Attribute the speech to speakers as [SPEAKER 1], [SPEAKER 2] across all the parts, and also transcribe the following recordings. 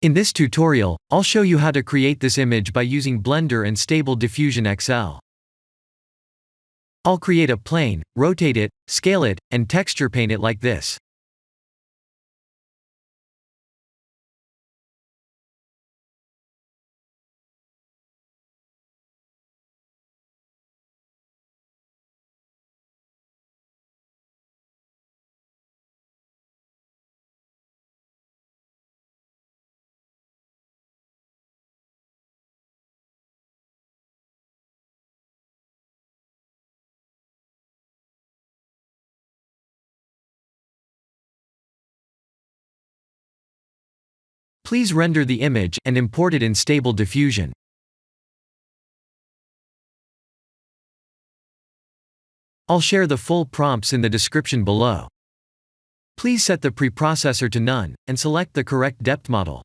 [SPEAKER 1] In this tutorial, I'll show you how to create this image by using Blender and Stable Diffusion XL. I'll create a plane, rotate it, scale it, and texture paint it like this. Please render the image and import it in Stable Diffusion. I'll share the full prompts in the description below. Please set the preprocessor to none, and select the correct depth model.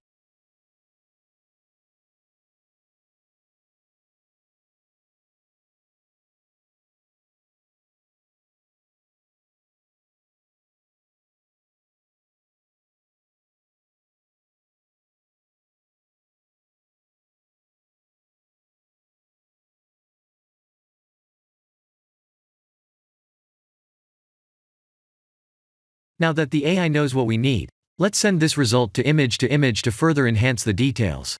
[SPEAKER 1] Now that the AI knows what we need, let's send this result to image to further enhance the details.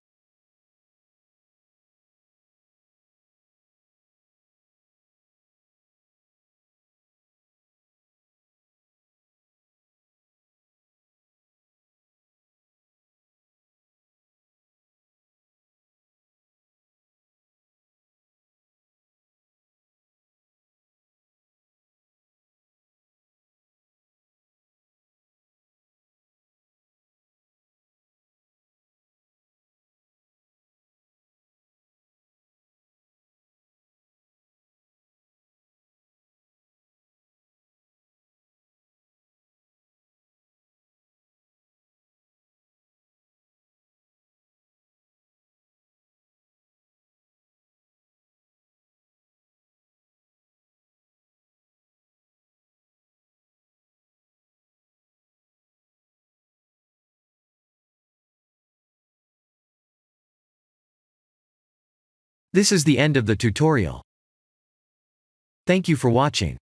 [SPEAKER 1] This is the end of the tutorial. Thank you for watching.